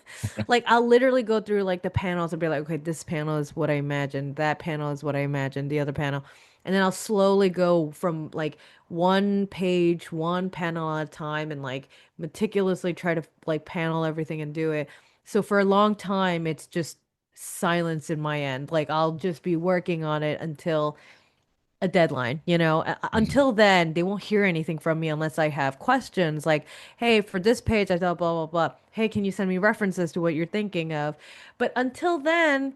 Like I'll literally go through like the panels and be like, okay, this panel is what I imagined, that panel is what I imagined, the other panel. And then I'll slowly go from like one page, one panel at a time and like meticulously try to like panel everything and do it. So for a long time, it's just silence in my end. Like I'll just be working on it until a deadline, you know. Mhm. Until then, they won't hear anything from me unless I have questions like, hey, for this page, I thought blah, blah, blah. Hey, can you send me references to what you're thinking of? But until then,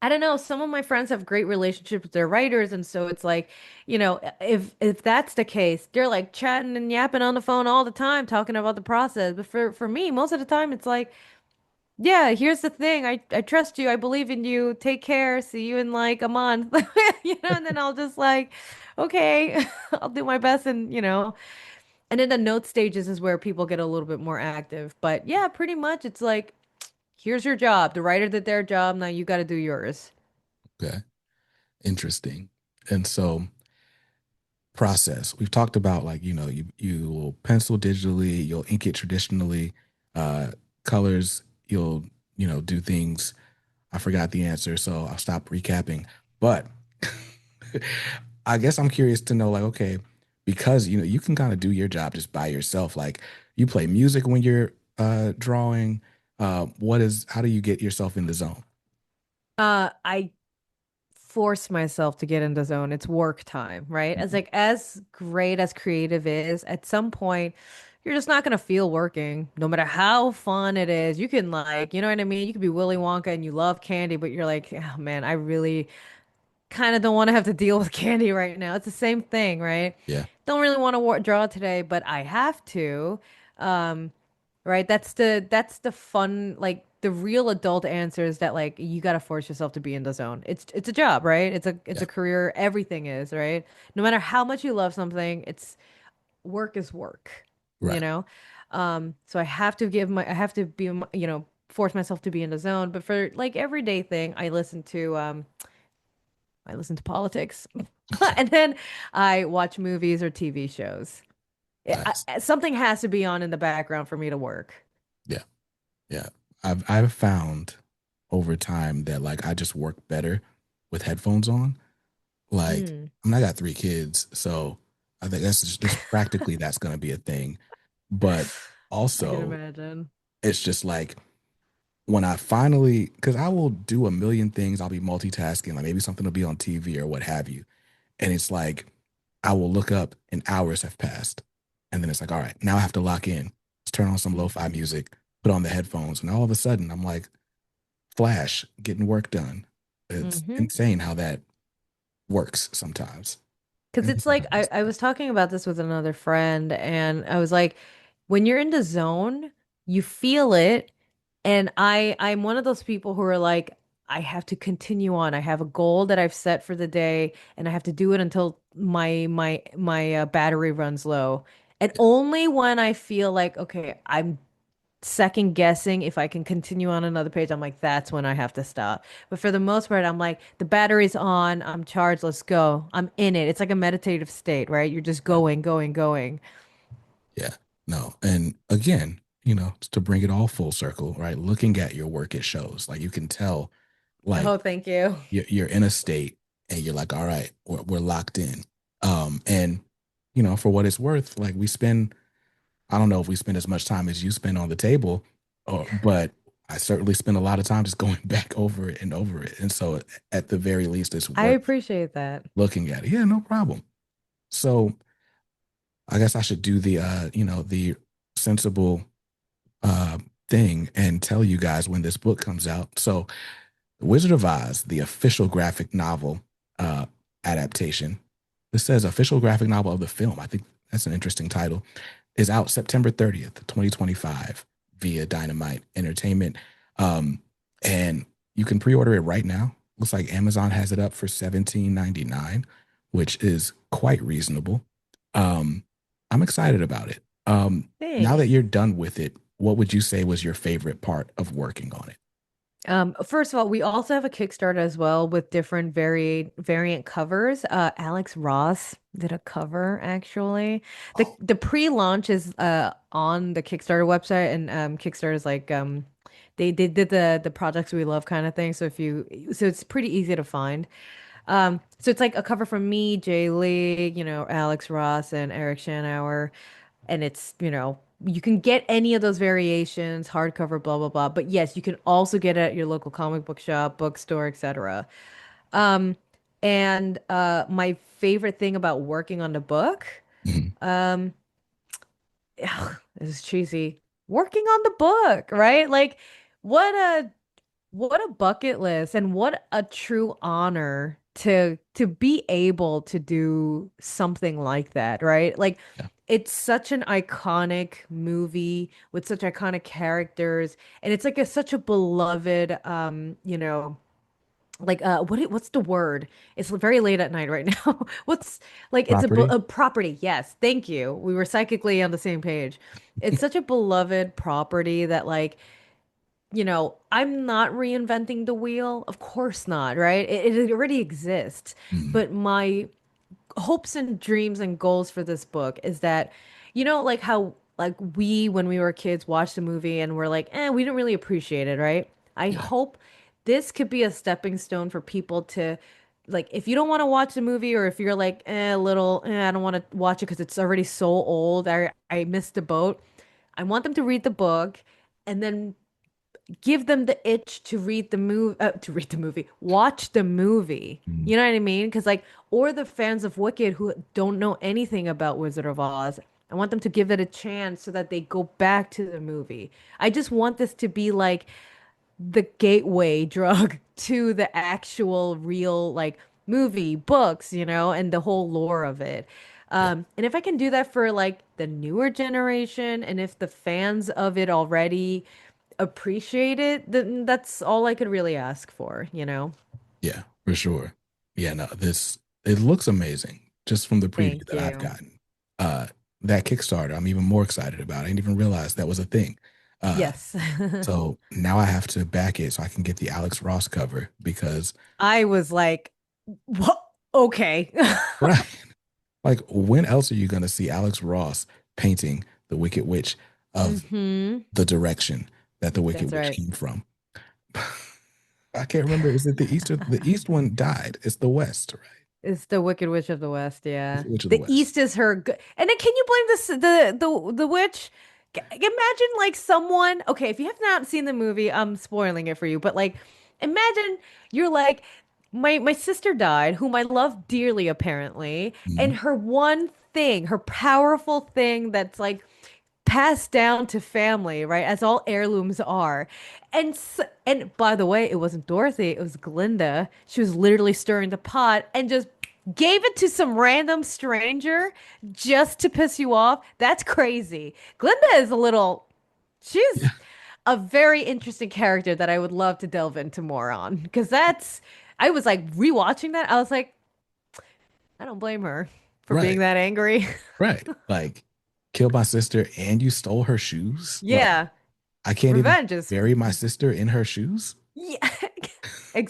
I don't know. Some of my friends have great relationships with their writers, and so it's like, you know, if that's the case, they're like chatting and yapping on the phone all the time, talking about the process. But for me, most of the time, it's like, yeah, here's the thing. I trust you. I believe in you. Take care. See you in like a month. You know, and then I'll just like, okay, I'll do my best and, you know. And then the note stages is where people get a little bit more active. But yeah, pretty much it's like, here's your job. The writer did their job. Now you got to do yours. Okay. Interesting. And so process. We've talked about like, you will pencil digitally, you'll ink it traditionally, uh, colors, you'll, do things. I forgot the answer, so I'll stop recapping. But I guess I'm curious to know, like, okay, because you can kind of do your job just by yourself. Like you play music when you're drawing. How do you get yourself in the zone? I force myself to get in the zone. It's work time, right? As Mhm. like as great as creative is, at some point you're just not gonna feel working, no matter how fun it is. You can like, you know what I mean? You could be Willy Wonka and you love candy, but you're like, oh man, I really kind of don't want to have to deal with candy right now. It's the same thing, right? Yeah, Don't really want to draw today, but I have to. Um, right? That's the fun, like the real adult answer is that like you got to force yourself to be in the zone. It's a job, right? It's a yeah, career. Everything is, right? No matter how much you love something, it's work is work, you right. know? So I have to be, you know, force myself to be in the zone. But for like everyday thing, I listen to politics, Okay, and then I watch movies or TV shows. nice. Something has to be on in the background for me to work. Yeah, yeah. I've found over time that like I just work better with headphones on. Like, Mm, I mean, I got three kids, so I think that's practically that's going to be a thing. But I can also, imagine. it's just like when I finally, because I will do a million things, I'll be multitasking, like maybe something will be on TV or what have you, and it's like I will look up and hours have passed, and then it's like, all right, now I have to lock in, let's turn on some lo-fi music, put on the headphones, and all of a sudden I'm like, flash, getting work done. It's Mm-hmm. insane how that works sometimes. Because And it's like sometimes I was talking about this with another friend, and I was like, when you're in the zone, you feel it. And I'm one of those people who are like, I have to continue on. I have a goal that I've set for the day, and I have to do it until my battery runs low. And yeah, only when I feel like, okay, I'm second guessing if I can continue on another page, I'm like, that's when I have to stop. But for the most part, I'm like, the battery's on, I'm charged, let's go. I'm in it. It's like a meditative state, right? You're just yeah, going, going, going. yeah. No, and again, to bring it all full circle, right? Looking at your work, it shows. Like you can tell, like Oh, thank you. you're in a state, and you're like, all right, we're locked in. And for what it's worth, like I don't know if we spend as much time as you spend on the table, but I certainly spend a lot of time just going back over it and over it. And so, at the very least, it's I worth appreciate that. looking at it. Yeah, no problem. So I guess I should do the sensible uh thing and tell you guys when this book comes out. So The Wizard of Oz, the official graphic novel uh adaptation. This says official graphic novel of the film. I think that's an interesting title. Is out September 30th, 2025 via Dynamite Entertainment. Um and you can pre-order it right now. Looks like Amazon has it up for 17.99, which is quite reasonable. Um I'm excited about it. Now that Thanks. you're done with it, what would you say was your favorite part of working on it? First of all, we also have a Kickstarter as well with different variant covers. Alex Ross did a cover actually. The Oh, the pre-launch is on the Kickstarter website, and Kickstarter is like they did the projects we love kind of thing. So it's pretty easy to find. So it's like a cover from me, Jay Lee, Alex Ross and Eric Shanauer, and you can get any of those variations, hardcover, blah blah blah. But yes, you can also get it at your local comic book shop, bookstore, etc. Um, and my favorite thing about working on the book, mhm. um, this is cheesy, working on the book, right? Like, what a what a bucket list and what a true honor to be able to do something like that, right? Like Yeah. it's such an iconic movie with such iconic characters, and it's like such a beloved like what's the word? It's very late at night right now. What's like it's Property. a property. Yes, thank you. We were psychically on the same page. It's such a beloved property that I'm not reinventing the wheel. Of course not, right? It already exists. Mhm. But my hopes and dreams and goals for this book is that, like how like when we were kids, watched the movie and we're like, we didn't really appreciate it, right? I Yeah. hope this could be a stepping stone for people to, like, if you don't want to watch the movie, or if you're like, a little, I don't want to watch it because it's already so old. I missed the boat. I want them to read the book and then give them the itch to read the movie, watch the movie. Mhm. You know what I mean? Because or the fans of Wicked who don't know anything about Wizard of Oz, I want them to give it a chance so that they go back to the movie. I just want this to be like the gateway drug to the actual real movie, books, and the whole lore of it. Yeah. And if I can do that for like the newer generation, and if the fans of it already appreciate it, then that's all I could really ask for. Yeah, for sure. Yeah, no, it looks amazing just from the preview Thank that I've you. gotten. Uh that Kickstarter, I'm even more excited about. I didn't even realize that was a thing. Uh Yes. so now I have to back it so I can get the Alex Ross cover because I was like, what? Okay. right. Like when else are you gonna see Alex Ross painting the Wicked Witch of hmm the direction that the Wicked That's Witch right. came from? I can't remember. Is it the East or the East one died? It's the West, right? It's the Wicked Witch of the West, It's yeah. the Witch of the The West. East is her good. And then can you blame the witch? Imagine like someone, okay, if you have not seen the movie, I'm spoiling it for you, but like imagine you're like my sister died, whom I love dearly apparently, and Mhm. her one thing, her powerful thing that's like passed down to family, right? As all heirlooms are. And by the way, it wasn't Dorothy, it was Glinda. She was literally stirring the pot and just gave it to some random stranger just to piss you off. That's crazy. Glinda is she's Yeah, a very interesting character that I would love to delve into more on because I was like rewatching that. I was like, I don't blame her for being right, that angry. right. Like, killed my sister and you stole her shoes. Like, Yeah. I can't even Revenge is bury my sister in her shoes. Yeah,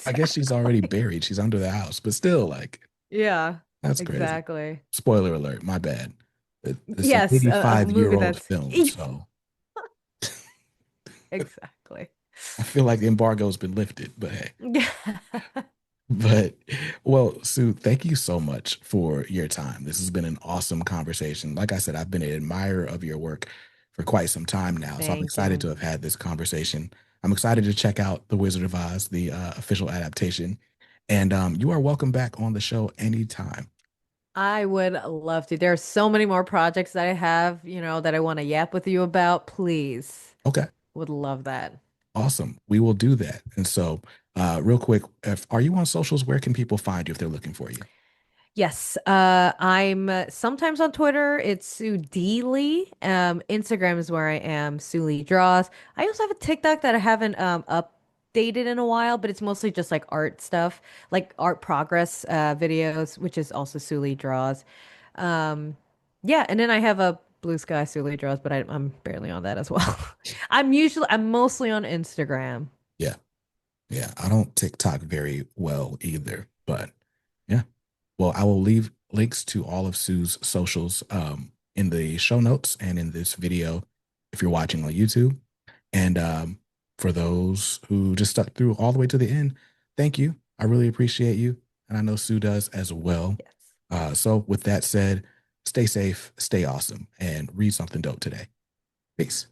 I guess she's already exactly. buried. She's under the house, but still, like, Yeah, that's crazy. exactly. Spoiler alert, my bad. It's an Yes, a 85-year movie old that's film, so exactly. I feel like the embargo's been lifted, but hey. Yeah. But well, Sue, thank you so much for your time. This has been an awesome conversation. Like I said, I've been an admirer of your work for quite some time now. So I'm Thank excited you. to have had this conversation. I'm excited to check out The Wizard of Oz, the official adaptation. And you are welcome back on the show anytime. I would love to. There are so many more projects that I have, that I want to yap with you about. Please. Okay, Would love that. awesome. We will do that. And so, real quick, are you on socials? Where can people find you if they're looking for you? Yes, I'm sometimes on Twitter. It's Soo Lee. Instagram is where I am. Soo Lee draws. I also have a TikTok that I haven't updated in a while, but it's mostly just like art stuff, like art progress videos, which is also Soo Lee draws. Um, yeah, and then I have a Blue Sky Soo Lee draws, but I'm barely on that as well. I'm mostly on Instagram. Yeah. Yeah, I don't TikTok very well either, but yeah. Well, I will leave links to all of Sue's socials in the show notes and in this video if you're watching on YouTube. And for those who just stuck through all the way to the end, thank you. I really appreciate you. And I know Sue does as well. Yes. So, with that said, stay safe, stay awesome, and read something dope today. Peace.